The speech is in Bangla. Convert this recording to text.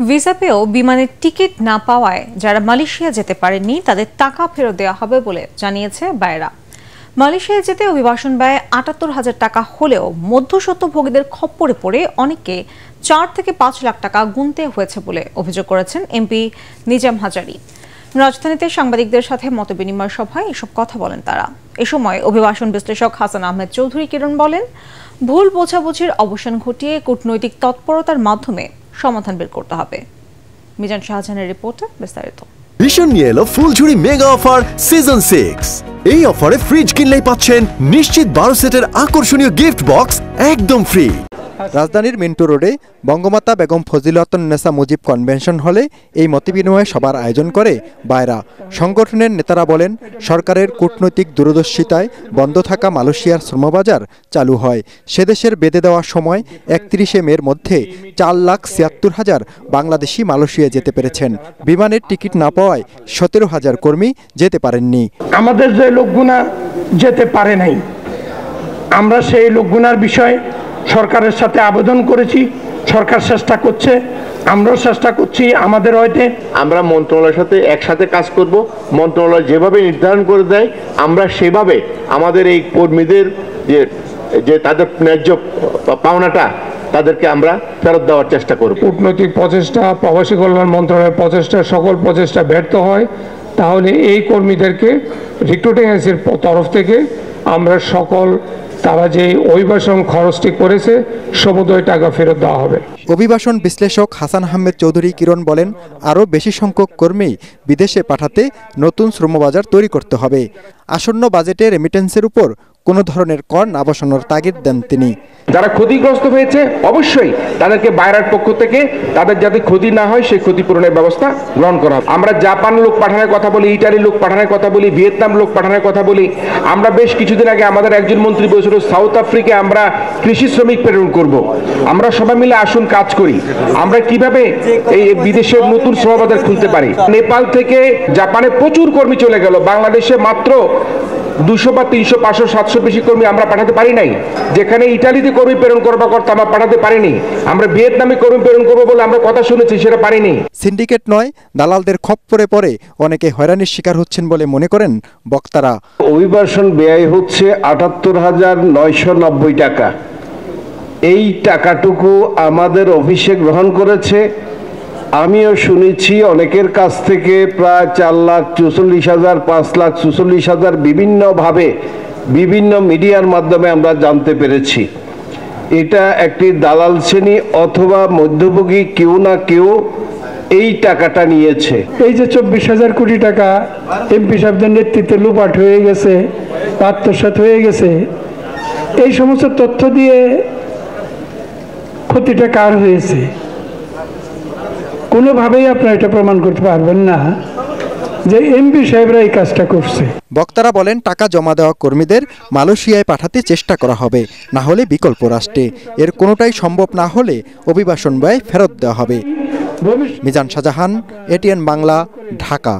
ভিসা পেয়েও বিমানের টিকিট না পাওয়ায় যারা মালয়েশিয়া যেতে পারেননি তাদের টাকা ফেরত দেওয়া হবে বলে জানিয়েছে বায়রা। মালয়েশিয়া যেতে অভিবাসন ব্যয় ৭৮,০০০ টাকা হলেও মধ্যস্বত্বভোগীদের খপ্পরে পড়ে অনেককে ৪ থেকে ৫ লাখ টাকা গুনতে হয়েছে বলে অভিযোগ করেছেন এমপি নিজাম হাজারী। রাজধানীতে সাংবাদিকদের সাথে মতবিনিময় সভায় এসব কথা বলেন তারা। এ সময় অভিবাসন বিশ্লেষক হাসান আহমেদ চৌধুরী কিরণ বলেন, ভুল বোঝাবুঝির অবসান ঘটিয়ে কূটনৈতিক তৎপরতার মাধ্যমে সমাধান বের করতে হবে। মিজান শাহজাহানের রিপোর্টে বিস্তারিত। ভীষণ নিয়ে এলো ফুলঝুরি মেগা অফার সিজন 6। এই অফারে ফ্রিজ কিনলেই পাচ্ছেন নিশ্চিত 12 সেটের আকর্ষণীয় গিফট বক্স একদম ফ্রি। রাজধানীর মিন্টু রোডে বঙ্গমাতা বেগম ফজিলাতুন্নেসা মুজিব কনভেনশন হলে এই মতবিনিময় সভার আয়োজন করে বায়রা। সংগঠনের নেতারা বলেন, সরকারের কূটনৈতিক দূরদর্শিতায় বন্ধ থাকা মালয়েশিয়ার শ্রমবাজার চালু হয়। সেদেশের বেঁধে দেওয়ার সময় 31শে মের মধ্যে 4,76,000 বাংলাদেশি মালয়েশিয়া যেতে পেরেছেন। বিমানের টিকিট না পাওয়ায় 17,000 কর্মী যেতে পারেননি। আমাদের যে লোকগুনা যেতে পারে নাই, আমরা সেই লোকগুনার বিষয়ে সরকারের সাথে আবেদন করেছি। সরকার চেষ্টা করছে, আমরাও চেষ্টা করছি। আমাদের হয়তো আমরা মন্ত্রণালয়ের সাথে একসাথে কাজ করব। মন্ত্রণালয় যেভাবে নির্ধারণ করে দেয় আমরা সেভাবে আমাদের এই কর্মীদের যে তাদের ন্যায্য পাওনাটা তাদেরকে আমরা ফেরত দেওয়ার চেষ্টা করব। কূটনৈতিক প্রচেষ্টা, প্রবাসী কল্যাণ মন্ত্রণালয়ের প্রচেষ্টা, সকল প্রচেষ্টা ব্যর্থ হয়, তাহলে এই কর্মীদেরকে রিক্রুটিং এজেন্সির তরফ থেকে আমরা সকল তারা যে অভিবাসন খরচটি করেছে সমুদয় টাকা ফেরত দেওয়া হবে। অভিবাসন বিশ্লেষক হাসান আহমেদ চৌধুরী কিরণ বলেন, আরও বেশি সংখ্যক কর্মী বিদেশে পাঠাতে নতুন শ্রমবাজার তৈরি করতে হবে। আসন্ন বাজেটে রেমিটেন্সের উপর কোনো ধরনের কর না বসানোর তাগিদ দেন তিনি। যারা ক্ষতিগ্রস্ত হয়েছে অবশ্যই তাদেরকে বাইরের পক্ষ থেকে তাদের যাতে ক্ষতি না হয় সেই ক্ষতিপূরণের ব্যবস্থা গ্রহণ করা। আমরা জাপান লোক পাঠানোর কথা বলি, ইটালি লোক পাঠানোর কথা বলি, ভিয়েতনাম লোক পাঠানোর কথা বলি। আমরা বেশ কিছুদিন আগে আমাদের একজন মন্ত্রী বলেছিল সাউথ আফ্রিকায় আমরা কৃষি শ্রমিক প্রেরণ করব। আমরা সবাই মিলে আসুন কাজ করি, আমরা কিভাবে এই বিদেশের নতুন শ্রমবাজার খুলতে পারি। নেপাল থেকে জাপানে প্রচুর কর্মী চলে গেল, বাংলাদেশে মাত্র 200 বা 300, 500, 700 বেশি কর্মী আমরা পাঠাতে পারি নাই। যেখানে ইটালিতে কর্মী প্রেরণ করবার কথা আমরা পাঠাতে পারিনি। আমরা ভিয়েতনামে কর্মী প্রেরণ করবো বলে আমরা কথা শুনেছি, সেটা পারিনি। সিন্ডিকেট নয়, দালালদের খপ্পরে পড়ে অনেকে হয়রানির শিকার হচ্ছেন বলে মনে করেন বক্তারা। অভিবাসন ব্যয় হচ্ছে ৭৮,৯৯০ টাকা। এই টাকাটুকু আমাদের অফিসে গ্রহণ করেছে। আমিও শুনেছি অনেকের কাছ থেকে প্রায় 4,44,000, 5,44,000 বিভিন্নভাবে বিভিন্ন মিডিয়ার মাধ্যমে আমরা জানতে পেরেছি। এটা একটি দালাল শ্রেণী অথবা মধ্যভোগী কেউ না কেউ এই টাকাটা নিয়েছে। এই যে 24,000 কোটি টাকা এমপি সাহেবদের নেতৃত্বে লুপাট হয়ে গেছে, আত্মসাৎ হয়ে গেছে, এই সমস্ত তথ্য দিয়ে ক্ষতিটা কার হয়েছে কোনোভাবেই আপনারা এটা প্রমাণ করতে পারবেন না যে এমপি সাহেবরা এই কাজটা করছে। বক্তারা বলেন, টাকা জমা দেওয়া কর্মীদের মালয়েশিয়ায় পাঠাতে চেষ্টা করা হবে, না হলে বিকল্প রাষ্ট্রে। এর কোনোটাই সম্ভব না হলে অভিবাসন ব্যয় ফেরত দেওয়া হবে। মিজান শাহজাহান, এটিএন বাংলা, ঢাকা।